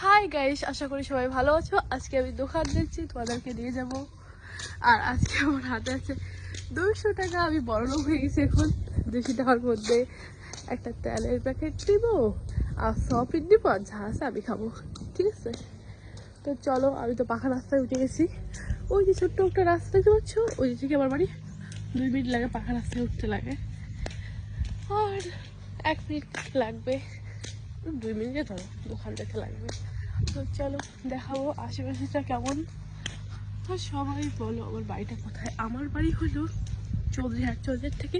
Hi guys, আশা করি সবাই ভালো আছো। আজকে আমি দোকান দিচ্ছি, তোমাদেরকে নিয়ে যাব। আর আজকে আমার হাতে আছে 200 টাকা। আমি বড়লোক হয়ে গেছি এখন। 200 টাকার মধ্যে একটা তেলের প্যাকেট দিব, আর সপিং দিব, আর যা আছে আমি খাবো। ঠিক আছে, তো চলো। আমি তো পাখা রাস্তায় উঠে গেছি। ওই যে ছোট্ট একটা রাস্তা দেখতে পাচ্ছ, ওই যে থেকে আমার বাড়ি 2 মিনিট লাগে পাখা রাস্তায় উঠতে লাগে, আর 1 মিনিট লাগবে, 2 মিনিটে ধরো দোকান যেতে লাগবে। তো চলো দেখাবো আশেপাশেটা কেমন। আর সবাই বলো আমার বাড়িটা কোথায়। আমার বাড়ি হলো চৌধুরীহাট। চৌধুরীহাট থেকে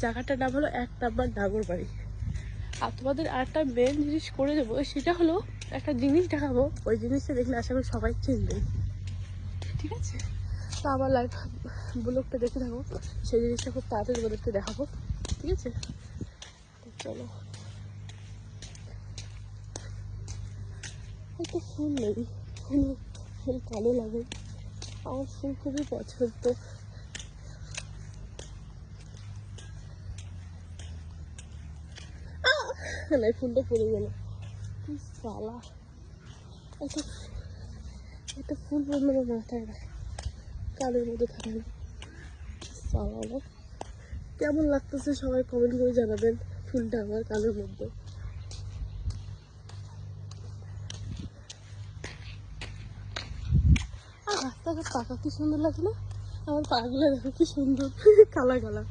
জায়গাটার নাম হলো 1 নম্বর নাগর বাড়ি। আর তোমাদের আরেকটা মেন জিনিস করে দেবো, সেটা হলো একটা জিনিস দেখাবো। ওই জিনিসটা দেখলে আশা করি সবাই চিনবে, ঠিক আছে? তো আমার লাইফ ব্লগটা দেখে থাকো, সেই জিনিসটা খুব তাড়াতাড়ি তোমাদেরকে দেখাবো, ঠিক আছে? তো চলো। একটা ফুল নেই, ফুল কালো লাগে, আমার ফুল খুবই পছন্দ। না, ফুলটা পড়ে গেল, কি সালা! একটা একটা ফুল পড়লো আমার মাথায়, কালের মধ্যে থাকে না, সালা না। কেমন লাগতেছে সবাই কমেন্ট করে জানাবেন ফুলটা আমার কালের মধ্যে। আর রাস্তাঘাট পাকা কি সুন্দর লাগে না? আমার পাগুলো দেখো কি সুন্দর কালা কালা।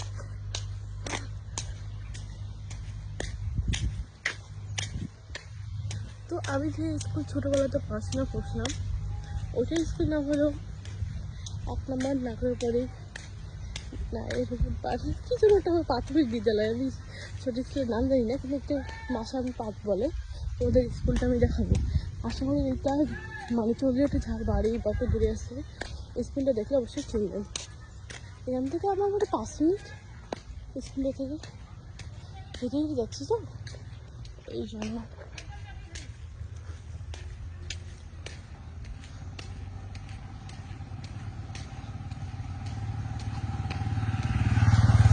তো আমি যে স্কুল ছোটোবেলাতে পড়াশোনা করছিলাম, ওইটা স্কুল নাম হলো 1 নম্বর নাগর বাড়ি, না এরকম কি যেন একটা প্রাথমিক বিদ্যালয়। আমি ছোটো স্কুলের নাম জানি না, কিন্তু একটা মাসান পাঠ বলে। তো ওদের স্কুলটা আমি দেখাবো। আশা করি এটা মানে চৌধুরীহাটে যার বাড়ি কত দূরে আসছে, স্কুলটা দেখলে অবশ্যই চিনবেন। এখান থেকে আমার মধ্যে 5 মিনিট স্কুলে থেকে হেঁটে হেঁটে যাচ্ছি, তো এই জন্য।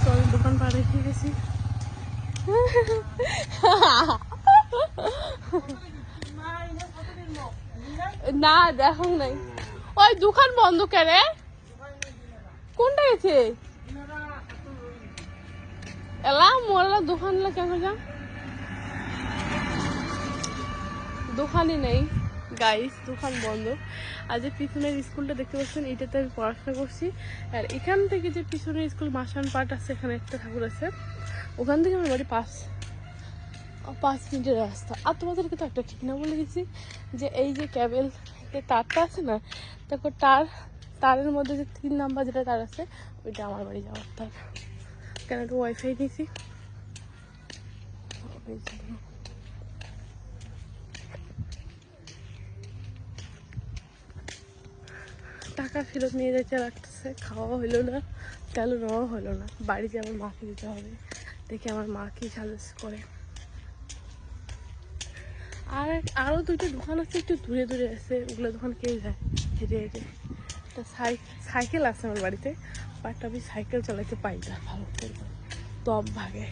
তো আমি দোকান পাড়ে রেখে গেছি। না দেখো নাই, ওই দোকান বন্ধ করে কোনটা গেছে এলা মোরা দোকান কেন যা দোকানই নেই গাইস, দোকান বন্ধ। আর যে পিছনের স্কুলটা দেখতে পাচ্ছেন, এটাতে আমি পড়াশোনা করছি। আর এখান থেকে যে পিছনের স্কুল মাসান পাঠ আছে, এখানে একটা ঠাকুর আছে, ওখান থেকে আমার বাড়ি 5 মিনিটের রাস্তা। আর তোমাদেরকে তো একটা ঠিক না বলে গেছি, যে এই যে ক্যাবেল যে তারটা আছে না, তারপর তারের মধ্যে যে 3 নাম্বার যেটা তার আছে, ওইটা আমার বাড়ি যাওয়ার তার। কেন একটু ওয়াইফাই দিয়েছি। টাকা ফেরত নিয়ে যেতে লাগতেছে, খাওয়া হইলো না, তেল নেওয়া হলো না। বাড়িতে আমার মাকে দিতে হবে, দেখি আমার মা কি সাজেস্ট করে। আর আরও 2টা দোকান আছে, একটু দূরে দূরে আছে, ওগুলো দোকান কে যায় হেঁটে হেঁটে। একটা সাইকেল আছে আমার বাড়িতে, বাট আমি সাইকেল চালাতে পাই না ভালো করে, দম ভাগে।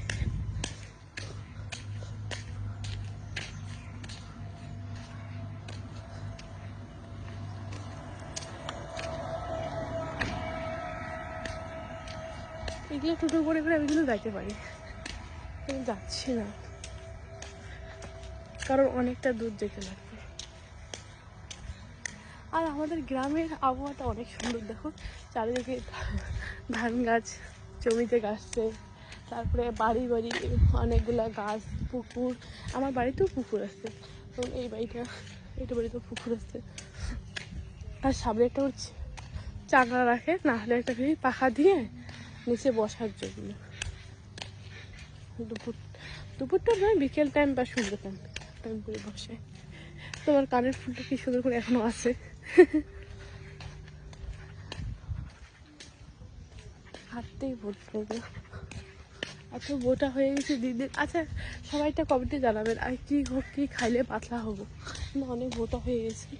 এগুলো টোটো করে করে আমি কিন্তু যাইতে পারি, কিন্তু যাচ্ছি না, কারণ অনেকটা দূর যেতে লাগবে। আর আমাদের গ্রামের আবহাওয়াটা অনেক সুন্দর, দেখো চারিদিকে ধান গাছ জমিতে গাছছে, তারপরে বাড়ি বাড়ি অনেকগুলা গাছ, পুকুর। আমার বাড়িতেও পুকুর আছে, এবং এই এটা বাড়িতেও পুকুর আছে। আর সামনে একটা চাংড়া রাখে, না হলে একটা পাখা দিয়ে নিচে বসার জন্য। দুপুরটা নয়, বিকেল টাইম বা সন্ধ্যে টাইম করে বসে। তোমার কানের ফুলটা কি সুন্দর করে এখনো আছে। হাঁটতেই বলতে এত মোটা হয়ে গেছে দিন দিন। আচ্ছা, সবাইটা কমেন্টে জানাবেন আর কি খাইলে পাতলা হবো। আমি অনেক মোটা হয়ে গেছি,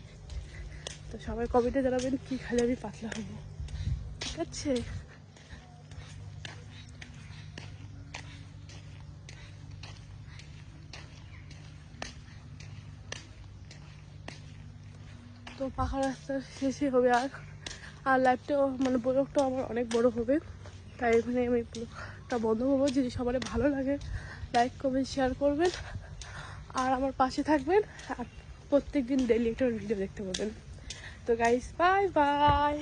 তো সবাই কমেন্টে জানাবেন কি খাইলে আমি পাতলা হবো, ঠিক আছে? তো পাকা রাস্তা শেষে হবে আর লাইভটাও মানে ব্লগটাও আমার অনেক বড় হবে, তাই এখানে আমি ব্লগটা বন্ধ করবো। যদি সবার ভালো লাগে লাইক কমেন্ট শেয়ার করবেন আর আমার পাশে থাকবেন, আর প্রত্যেক দিন ডেইলি একটা ভিডিও দেখতে পাবেন। তো গাইস বাই বাই।